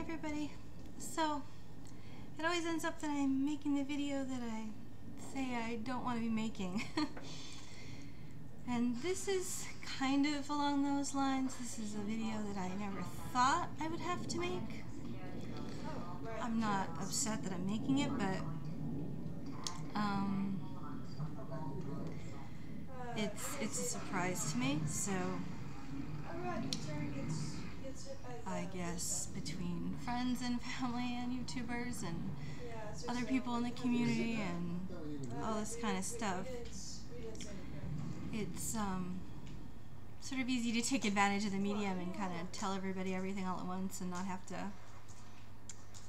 everybody. So it always ends up that I'm making the video that I say I don't want to be making. And this is kind of along those lines. This is a video that I never thought I would have to make. I'm not upset that I'm making it, but it's a surprise to me. So I guess between friends and family and YouTubers and other people in the community and all this kind of stuff, it's sort of easy to take advantage of the medium and kind of tell everybody everything all at once and not have to,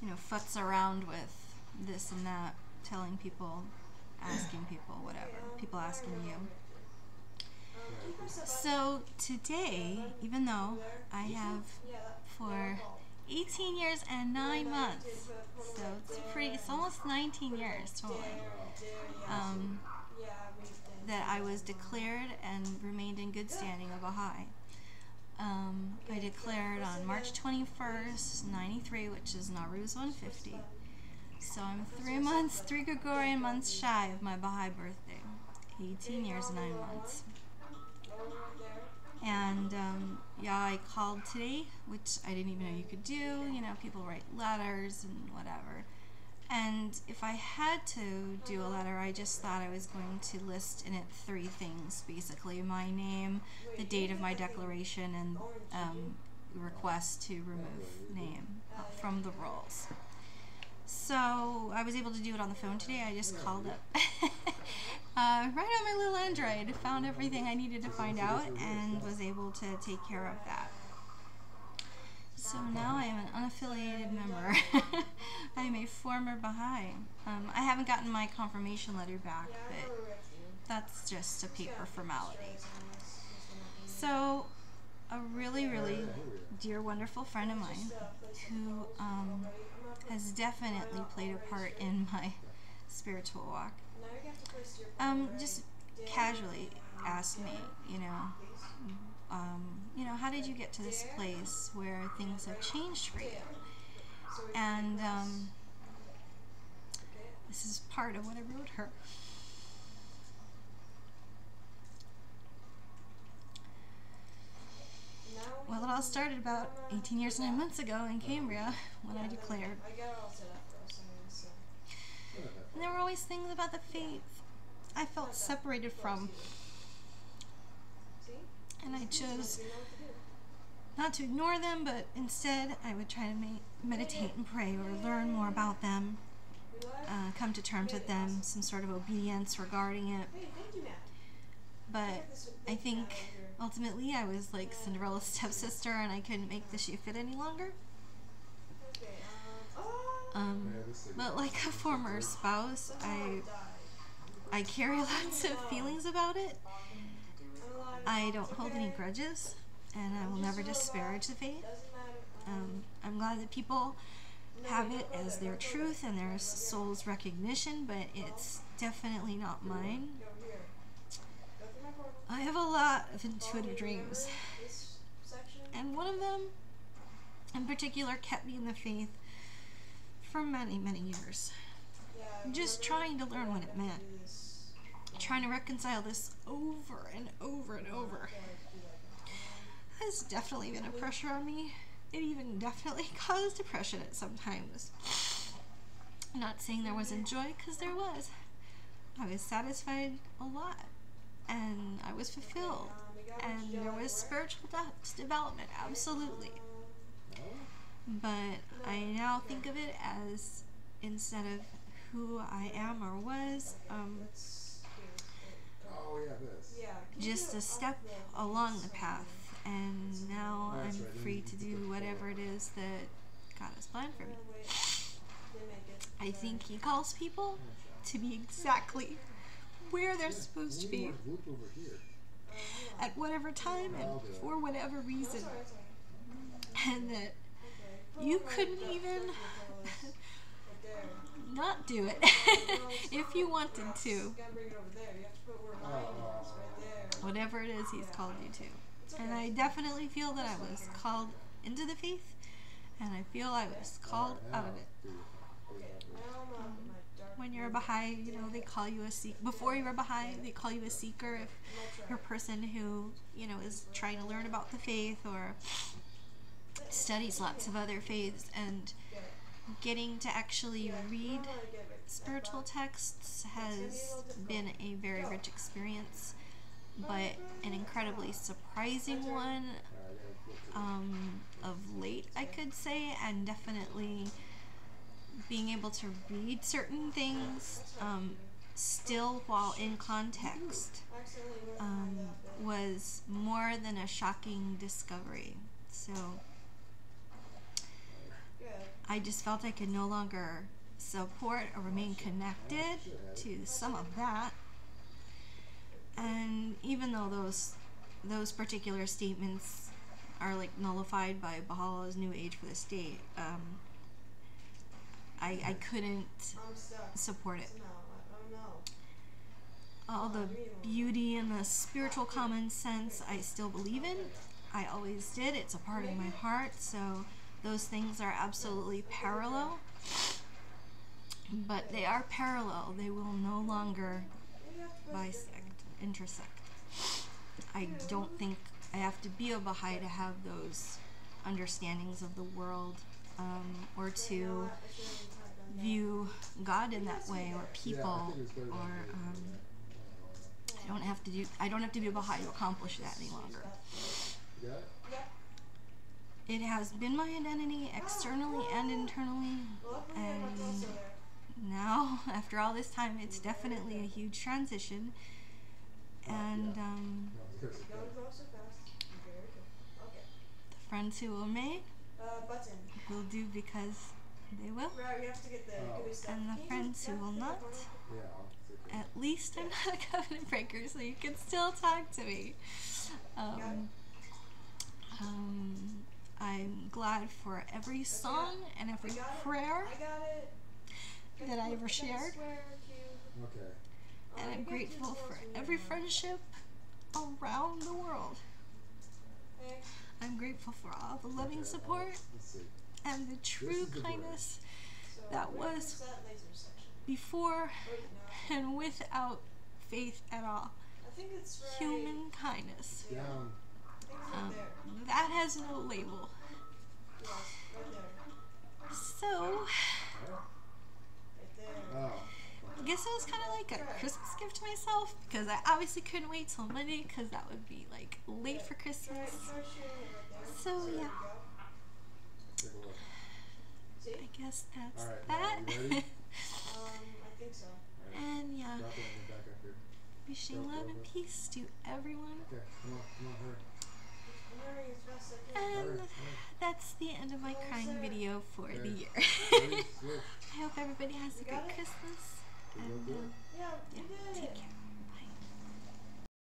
you know, futz around with this and that, telling people, asking people, whatever, people asking you. So today, even though I have for 18 years and 9 months, so it's almost 19 years totally, that I was declared and remained in good standing a Baha'i. I declared on March 21st, 93, which is Nowruz 150. So I'm 3 Gregorian months shy of my Baha'i birthday. 18 years and 9 months. And yeah, I called today, which I didn't even know you could do. You know, people write letters and whatever. And if I had to do a letter, I just thought I was going to list in it 3 things, basically. My name, the date of my declaration, and request to remove name from the rolls. So I was able to do it on the phone today. I just called up right on my little Android, found everything I needed to find out, and was able to take care of that. So now I am an unaffiliated member. I am a former Baha'i. I haven't gotten my confirmation letter back, but that's just a paper formality. So a really, really dear, wonderful friend of mine who has definitely played a part in my spiritual walk, just casually asked me, you know, how did you get to this place where things have changed for you? And this is part of what I wrote her. Well, it all started about 18 years and 9 months ago in Cambria when I declared. And there were always things about the faith I felt separated from. And I chose not to ignore them, but instead I would try to meditate and pray or learn more about them, come to terms with them, some sort of obedience regarding it. But I think ultimately I was like Cinderella's stepsister and I couldn't make the shoe fit any longer. But like a former spouse, I carry lots of feelings about it. I don't hold any grudges, and I will never disparage the faith. I'm glad that people have it as their truth and their soul's recognition, but it's definitely not mine. I have a lot of intuitive dreams, and one of them in particular kept me in the faith for many, many years. Just trying to learn what it meant. Trying to reconcile this over and over and over has definitely been a pressure on me. It even definitely caused depression at some times. I'm not saying there wasn't joy, because there was. I was satisfied a lot, and I was fulfilled, and there was spiritual development, absolutely. But I now think of it as, instead of who I am or was, just a step along the path, and now I'm free to do whatever it is that God has planned for me. I think He calls people to be exactly where they're supposed to be at whatever time and for whatever reason, and that you couldn't even not do it if you wanted to. Whatever it is He's called you to. And I definitely feel that I was called into the faith, and I feel I was called out of it. When you're a Baha'i, you know, they call you a seeker. Before you were Baha'i, they call you a seeker if you're a person who, you know, is trying to learn about the faith or studies lots of other faiths, and getting to actually read spiritual texts has been a very rich experience, but an incredibly surprising one of late, I could say, and definitely being able to read certain things still while in context was more than a shocking discovery. So I just felt I could no longer support or remain connected to some of that. And even though those particular statements are like nullified by Baha'u'llah's New Age for the state, I couldn't support it. All the beauty and the spiritual common sense I still believe in. I always did. It's a part of my heart. So those things are absolutely parallel. But they are parallel. They will no longer intersect. I don't think I have to be a Baha'i to have those understandings of the world, or to view God in that way, or people, or I don't have to be a Baha'i to accomplish that any longer. It has been my identity externally and internally, and now, after all this time, it's definitely a huge transition, and the friends who will made will do because they will, and the friends who will not, at least I'm not a covenant breaker, so you can still talk to me. I'm glad for every song and every prayer that I ever shared, and I'm grateful for every friendship around the world. I'm grateful for all the loving support and the true kindness that was before and without faith at all. Human kindness. That has no label. So, I guess it was kind of like a Christmas gift to myself, because I obviously couldn't wait till Monday, because that would be like late for Christmas. So yeah, I guess that's that. And yeah, wishing love and peace to everyone. And that's the end of my crying video for the year. I hope everybody has a great Christmas, and yeah, take care.